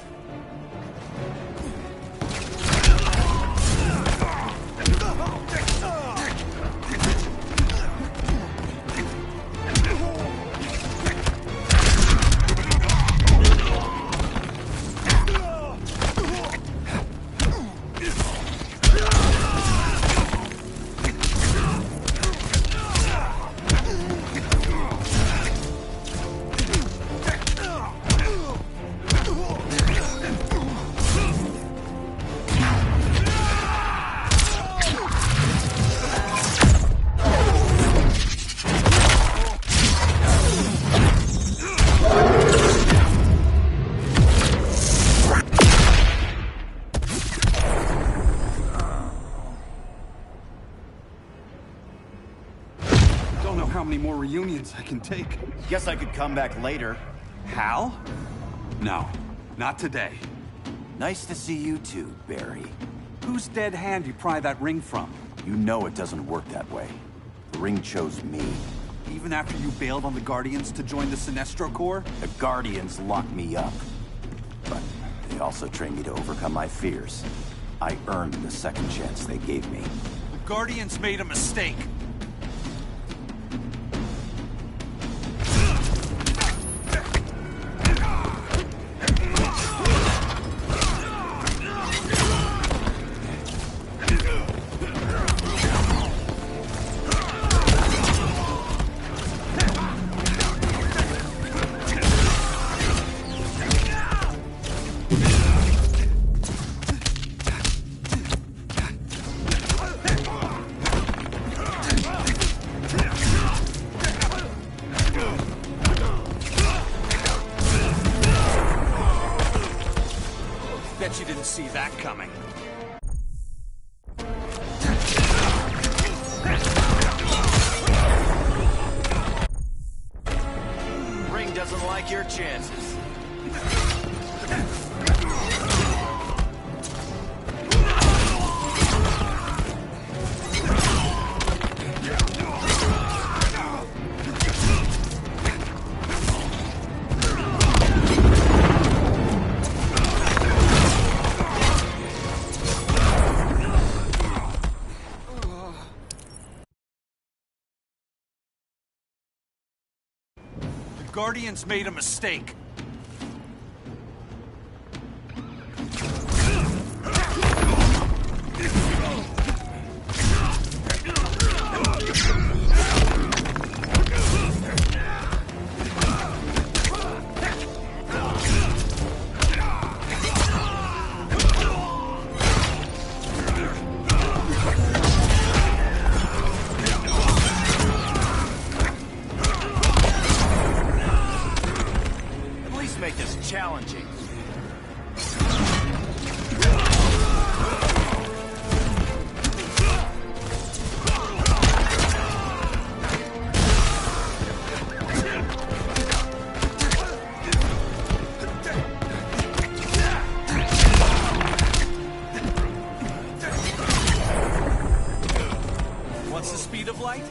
How many more reunions I can take? Guess I could come back later. Hal? No, not today. Nice to see you too, Barry. Whose dead hand you pry that ring from? You know it doesn't work that way. The ring chose me. Even after you bailed on the Guardians to join the Sinestro Corps? The Guardians locked me up. But they also trained me to overcome my fears. I earned the second chance they gave me. The Guardians made a mistake. Bet you didn't see that coming. Take your chances. Guardians made a mistake. Make this challenging. What's the speed of light?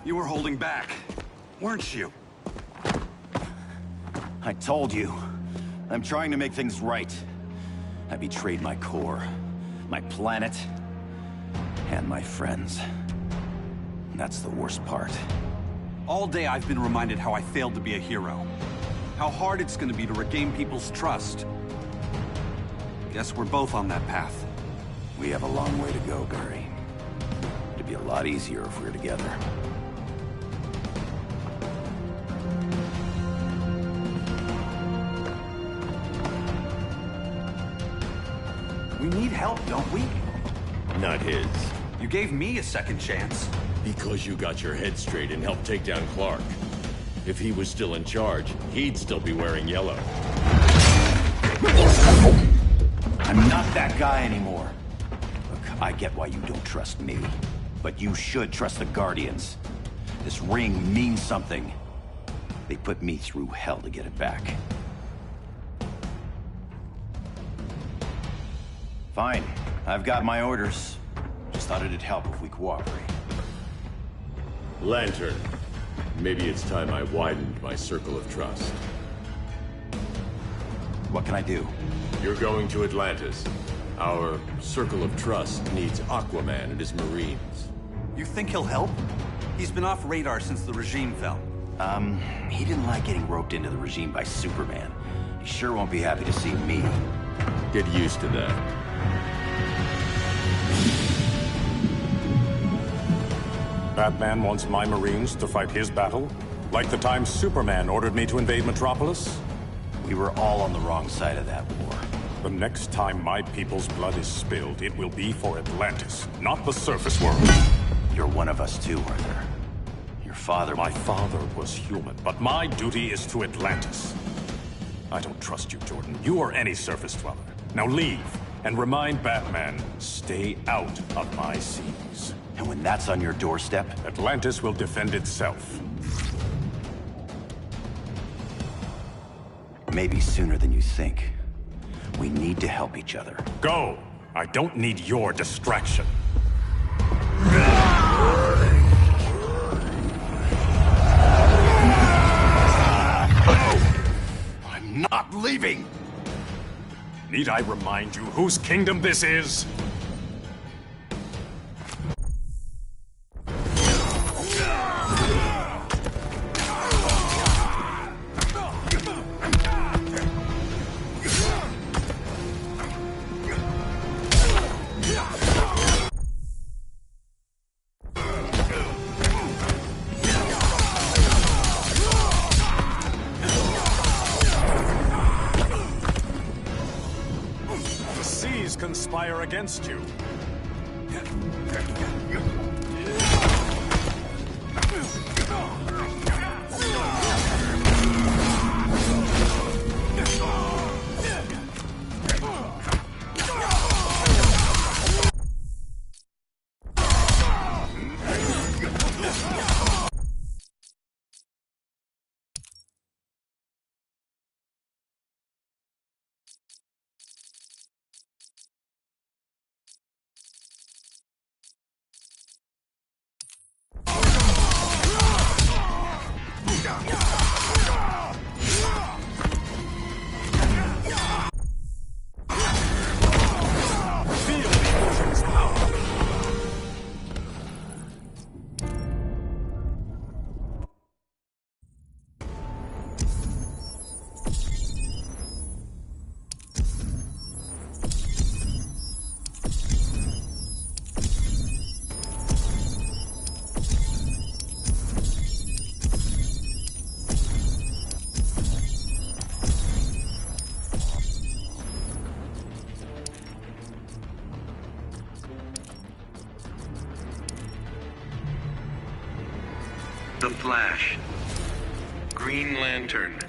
You were holding back, weren't you? I told you. I'm trying to make things right. I betrayed my core, my planet, and my friends. That's the worst part. All day I've been reminded how I failed to be a hero. How hard it's gonna be to regain people's trust. Guess we're both on that path. We have a long way to go, Barry. It'd be a lot easier if we were together. We need help, don't we? Not his. You gave me a second chance. Because you got your head straight and helped take down Clark. If he was still in charge, he'd still be wearing yellow. I'm not that guy anymore. Look, I get why you don't trust me. But you should trust the Guardians. This ring means something. They put me through hell to get it back. Fine. I've got my orders. Just thought it'd help if we cooperate. Lantern. Maybe it's time I widened my circle of trust. What can I do? You're going to Atlantis. Our circle of trust needs Aquaman and his Marines. You think he'll help? He's been off radar since the regime fell. He didn't like getting roped into the regime by Superman. He sure won't be happy to see me. Get used to that. Batman wants my Marines to fight his battle? Like the time Superman ordered me to invade Metropolis? We were all on the wrong side of that war. The next time my people's blood is spilled, it will be for Atlantis, not the surface world. You're one of us too, Arthur. Your father... My father was human, but my duty is to Atlantis. I don't trust you, Jordan. You or any surface dweller. Now leave, and remind Batman, stay out of my seas. And when that's on your doorstep? Atlantis will defend itself. Maybe sooner than you think. We need to help each other. Go! I don't need your distraction. I'm not leaving! Need I remind you whose kingdom this is? conspire against you. The Flash. Green Lantern.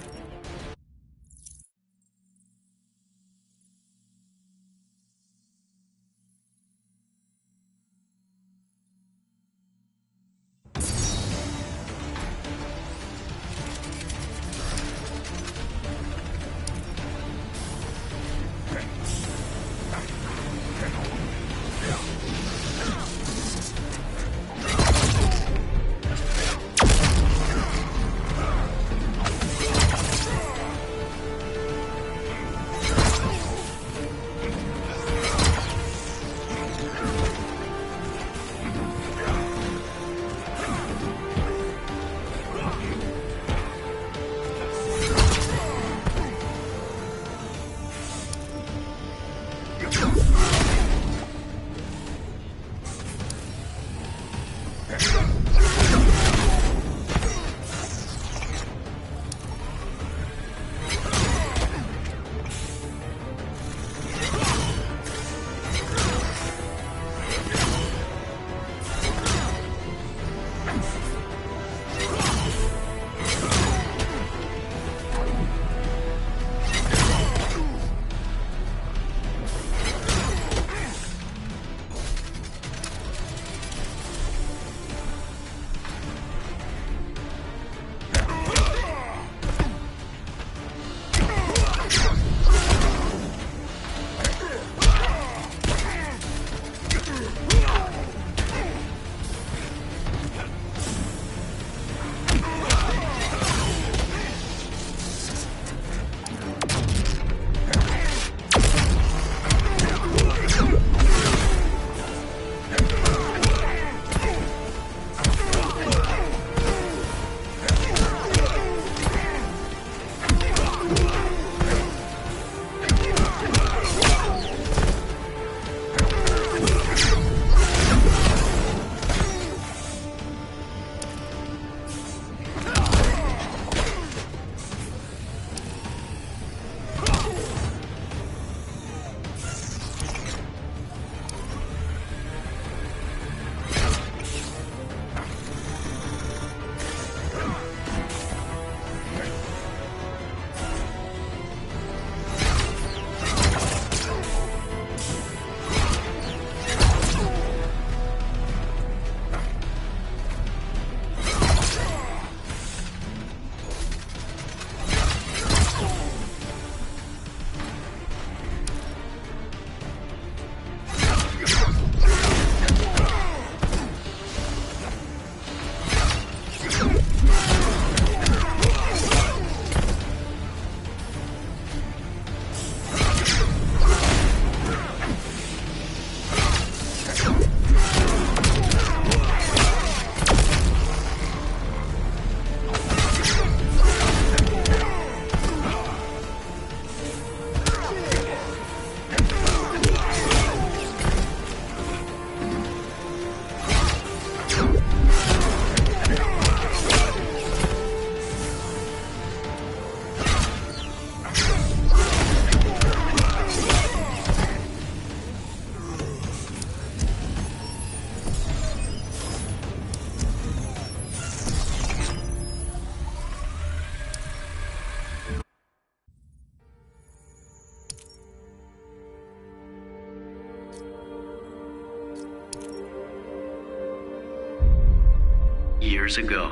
Years ago,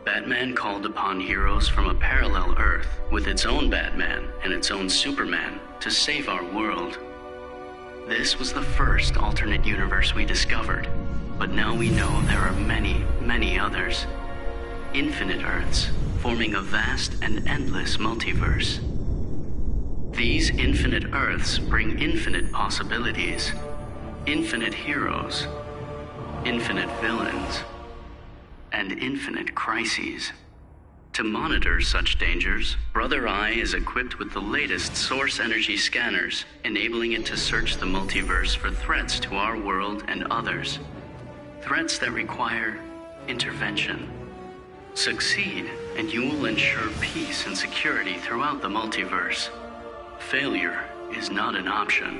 Batman called upon heroes from a parallel Earth with its own Batman and its own Superman to save our world. This was the first alternate universe we discovered, but now we know there are many, many others. Infinite Earths, forming a vast and endless multiverse. These infinite Earths bring infinite possibilities, infinite heroes, infinite villains, and infinite crises. To monitor such dangers, Brother Eye is equipped with the latest source energy scanners, enabling it to search the multiverse for threats to our world and others. Threats that require intervention. Succeed, and you will ensure peace and security throughout the multiverse. Failure is not an option.